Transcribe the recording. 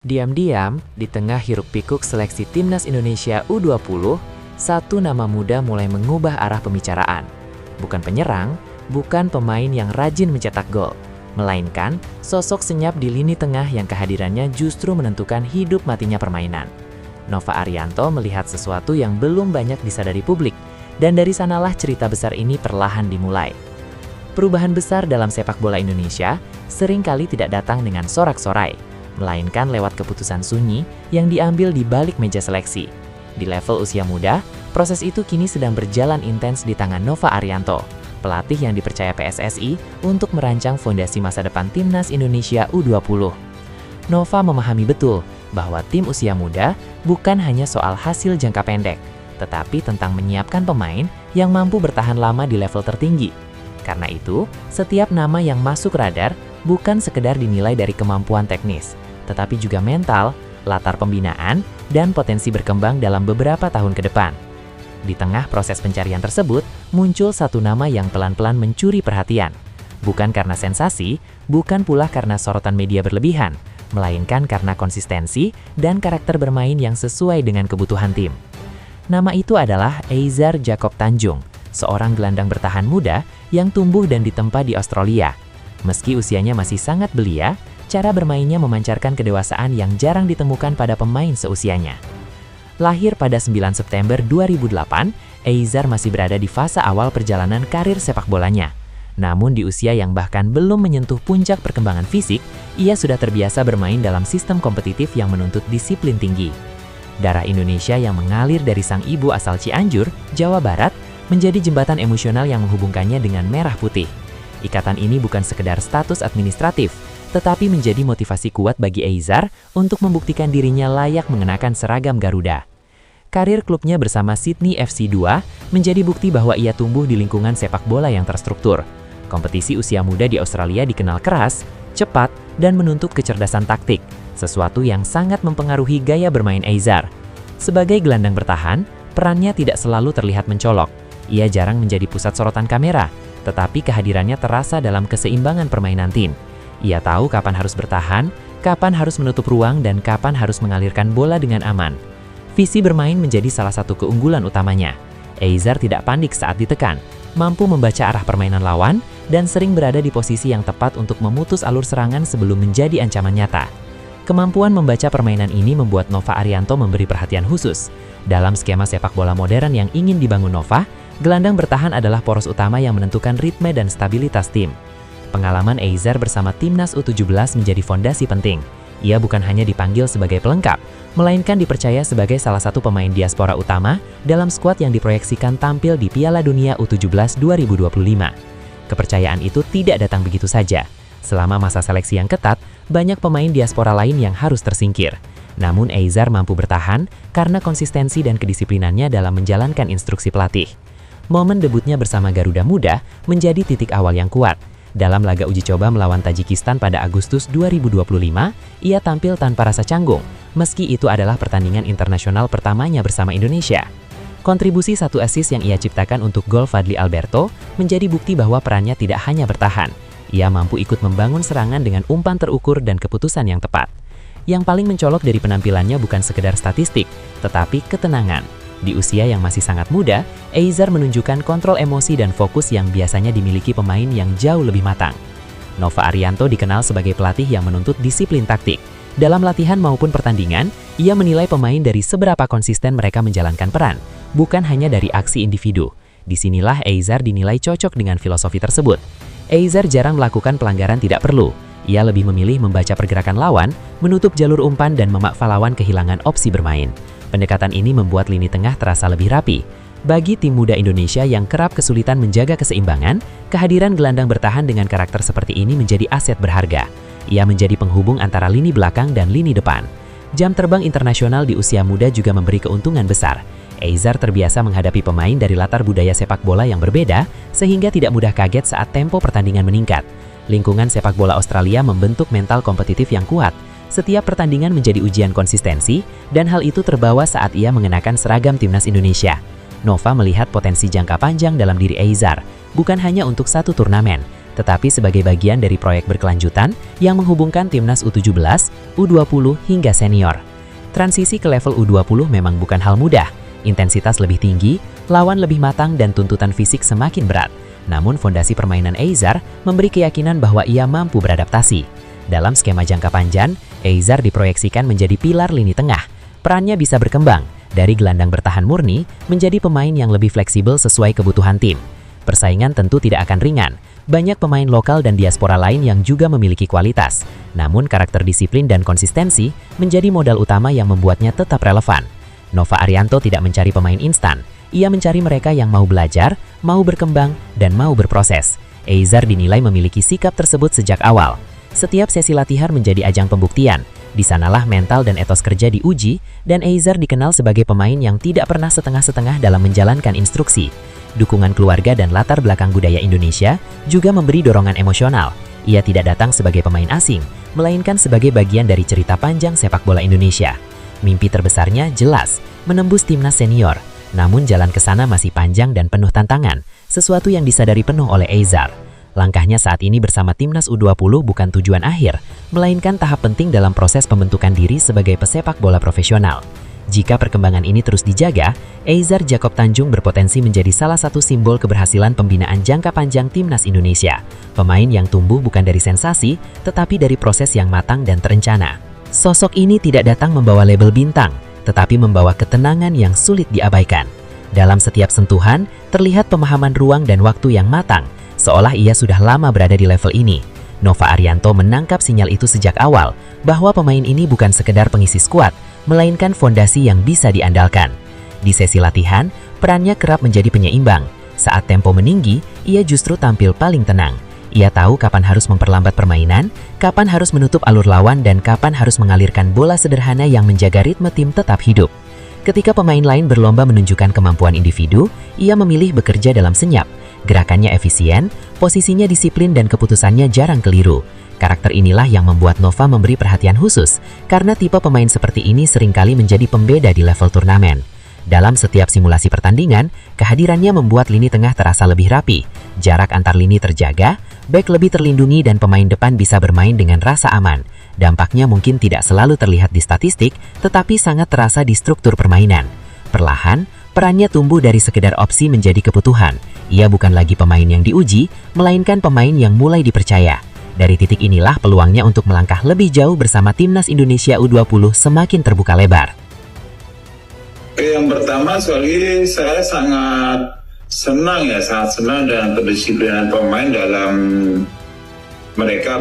Diam-diam, di tengah hiruk-pikuk seleksi Timnas Indonesia U20, satu nama muda mulai mengubah arah pembicaraan. Bukan penyerang, bukan pemain yang rajin mencetak gol, melainkan sosok senyap di lini tengah yang kehadirannya justru menentukan hidup matinya permainan. Nova Arianto melihat sesuatu yang belum banyak disadari publik, dan dari sanalah cerita besar ini perlahan dimulai. Perubahan besar dalam sepak bola Indonesia seringkali tidak datang dengan sorak-sorai, melainkan lewat keputusan sunyi yang diambil di balik meja seleksi. Di level usia muda, proses itu kini sedang berjalan intens di tangan Nova Arianto, pelatih yang dipercaya PSSI untuk merancang fondasi masa depan Timnas Indonesia U20. Nova memahami betul bahwa tim usia muda bukan hanya soal hasil jangka pendek, tetapi tentang menyiapkan pemain yang mampu bertahan lama di level tertinggi. Karena itu, setiap nama yang masuk radar bukan sekedar dinilai dari kemampuan teknis, tetapi juga mental, latar pembinaan, dan potensi berkembang dalam beberapa tahun ke depan. Di tengah proses pencarian tersebut, muncul satu nama yang pelan-pelan mencuri perhatian. Bukan karena sensasi, bukan pula karena sorotan media berlebihan, melainkan karena konsistensi dan karakter bermain yang sesuai dengan kebutuhan tim. Nama itu adalah Eizar Jacob Tanjung, seorang gelandang bertahan muda yang tumbuh dan ditempa di Australia. Meski usianya masih sangat belia, cara bermainnya memancarkan kedewasaan yang jarang ditemukan pada pemain seusianya. Lahir pada 9 September 2008, Eizar masih berada di fase awal perjalanan karir sepak bolanya. Namun di usia yang bahkan belum menyentuh puncak perkembangan fisik, ia sudah terbiasa bermain dalam sistem kompetitif yang menuntut disiplin tinggi. Darah Indonesia yang mengalir dari sang ibu asal Cianjur, Jawa Barat, menjadi jembatan emosional yang menghubungkannya dengan merah putih. Ikatan ini bukan sekedar status administratif, tetapi menjadi motivasi kuat bagi Eizar untuk membuktikan dirinya layak mengenakan seragam Garuda. Karir klubnya bersama Sydney FC 2 menjadi bukti bahwa ia tumbuh di lingkungan sepak bola yang terstruktur. Kompetisi usia muda di Australia dikenal keras, cepat, dan menuntut kecerdasan taktik, sesuatu yang sangat mempengaruhi gaya bermain Eizar. Sebagai gelandang bertahan, perannya tidak selalu terlihat mencolok. Ia jarang menjadi pusat sorotan kamera, tetapi kehadirannya terasa dalam keseimbangan permainan tim. Ia tahu kapan harus bertahan, kapan harus menutup ruang, dan kapan harus mengalirkan bola dengan aman. Visi bermain menjadi salah satu keunggulan utamanya. Eizar tidak panik saat ditekan, mampu membaca arah permainan lawan, dan sering berada di posisi yang tepat untuk memutus alur serangan sebelum menjadi ancaman nyata. Kemampuan membaca permainan ini membuat Nova Arianto memberi perhatian khusus. Dalam skema sepak bola modern yang ingin dibangun Nova, gelandang bertahan adalah poros utama yang menentukan ritme dan stabilitas tim. Pengalaman Eizar bersama Timnas U17 menjadi fondasi penting. Ia bukan hanya dipanggil sebagai pelengkap, melainkan dipercaya sebagai salah satu pemain diaspora utama dalam skuad yang diproyeksikan tampil di Piala Dunia U17 2025. Kepercayaan itu tidak datang begitu saja. Selama masa seleksi yang ketat, banyak pemain diaspora lain yang harus tersingkir. Namun Eizar mampu bertahan karena konsistensi dan kedisiplinannya dalam menjalankan instruksi pelatih. Momen debutnya bersama Garuda Muda menjadi titik awal yang kuat. Dalam laga uji coba melawan Tajikistan pada Agustus 2025, ia tampil tanpa rasa canggung, meski itu adalah pertandingan internasional pertamanya bersama Indonesia. Kontribusi satu assist yang ia ciptakan untuk gol Fadli Alberto menjadi bukti bahwa perannya tidak hanya bertahan. Ia mampu ikut membangun serangan dengan umpan terukur dan keputusan yang tepat. Yang paling mencolok dari penampilannya bukan sekedar statistik, tetapi ketenangan. Di usia yang masih sangat muda, Eizar menunjukkan kontrol emosi dan fokus yang biasanya dimiliki pemain yang jauh lebih matang. Nova Arianto dikenal sebagai pelatih yang menuntut disiplin taktik. Dalam latihan maupun pertandingan, ia menilai pemain dari seberapa konsisten mereka menjalankan peran, bukan hanya dari aksi individu. Disinilah Eizar dinilai cocok dengan filosofi tersebut. Eizar jarang melakukan pelanggaran tidak perlu. Ia lebih memilih membaca pergerakan lawan, menutup jalur umpan, dan memaksa lawan kehilangan opsi bermain. Pendekatan ini membuat lini tengah terasa lebih rapi. Bagi tim muda Indonesia yang kerap kesulitan menjaga keseimbangan, kehadiran gelandang bertahan dengan karakter seperti ini menjadi aset berharga. Ia menjadi penghubung antara lini belakang dan lini depan. Jam terbang internasional di usia muda juga memberi keuntungan besar. Eizar terbiasa menghadapi pemain dari latar budaya sepak bola yang berbeda, sehingga tidak mudah kaget saat tempo pertandingan meningkat. Lingkungan sepak bola Australia membentuk mental kompetitif yang kuat. Setiap pertandingan menjadi ujian konsistensi, dan hal itu terbawa saat ia mengenakan seragam Timnas Indonesia. Nova melihat potensi jangka panjang dalam diri Eizar, bukan hanya untuk satu turnamen, tetapi sebagai bagian dari proyek berkelanjutan yang menghubungkan timnas U17, U20 hingga senior. Transisi ke level U20 memang bukan hal mudah, intensitas lebih tinggi, lawan lebih matang dan tuntutan fisik semakin berat. Namun fondasi permainan Eizar memberi keyakinan bahwa ia mampu beradaptasi. Dalam skema jangka panjang, Eizar diproyeksikan menjadi pilar lini tengah. Perannya bisa berkembang dari gelandang bertahan murni menjadi pemain yang lebih fleksibel sesuai kebutuhan tim. Persaingan tentu tidak akan ringan. Banyak pemain lokal dan diaspora lain yang juga memiliki kualitas. Namun karakter disiplin dan konsistensi menjadi modal utama yang membuatnya tetap relevan. Nova Arianto tidak mencari pemain instan. Ia mencari mereka yang mau belajar, mau berkembang, dan mau berproses. Eizar dinilai memiliki sikap tersebut sejak awal. Setiap sesi latihan menjadi ajang pembuktian. Di sanalah mental dan etos kerja diuji, dan Eizar dikenal sebagai pemain yang tidak pernah setengah-setengah dalam menjalankan instruksi. Dukungan keluarga dan latar belakang budaya Indonesia juga memberi dorongan emosional. Ia tidak datang sebagai pemain asing, melainkan sebagai bagian dari cerita panjang sepak bola Indonesia. Mimpi terbesarnya jelas, menembus timnas senior. Namun jalan ke sana masih panjang dan penuh tantangan, sesuatu yang disadari penuh oleh Eizar. Langkahnya saat ini bersama timnas U20 bukan tujuan akhir, melainkan tahap penting dalam proses pembentukan diri sebagai pesepak bola profesional. Jika perkembangan ini terus dijaga, Eizar Jacob Tanjung berpotensi menjadi salah satu simbol keberhasilan pembinaan jangka panjang timnas Indonesia. Pemain yang tumbuh bukan dari sensasi, tetapi dari proses yang matang dan terencana. Sosok ini tidak datang membawa label bintang, tetapi membawa ketenangan yang sulit diabaikan. Dalam setiap sentuhan, terlihat pemahaman ruang dan waktu yang matang, seolah ia sudah lama berada di level ini. Nova Arianto menangkap sinyal itu sejak awal, bahwa pemain ini bukan sekedar pengisi skuad, melainkan fondasi yang bisa diandalkan. Di sesi latihan, perannya kerap menjadi penyeimbang. Saat tempo meninggi, ia justru tampil paling tenang. Ia tahu kapan harus memperlambat permainan, kapan harus menutup alur lawan, dan kapan harus mengalirkan bola sederhana yang menjaga ritme tim tetap hidup. Ketika pemain lain berlomba menunjukkan kemampuan individu, ia memilih bekerja dalam senyap. Gerakannya efisien, posisinya disiplin, dan keputusannya jarang keliru. Karakter inilah yang membuat Nova memberi perhatian khusus, karena tipe pemain seperti ini seringkali menjadi pembeda di level turnamen. Dalam setiap simulasi pertandingan, kehadirannya membuat lini tengah terasa lebih rapi, jarak antar lini terjaga, bek lebih terlindungi, dan pemain depan bisa bermain dengan rasa aman. Dampaknya mungkin tidak selalu terlihat di statistik, tetapi sangat terasa di struktur permainan. Perlahan, perannya tumbuh dari sekedar opsi menjadi kebutuhan. Ia bukan lagi pemain yang diuji, melainkan pemain yang mulai dipercaya. Dari titik inilah peluangnya untuk melangkah lebih jauh bersama timnas Indonesia U20 semakin terbuka lebar. Yang pertama, sekali saya sangat senang dengan kedisiplinan pemain dalam mereka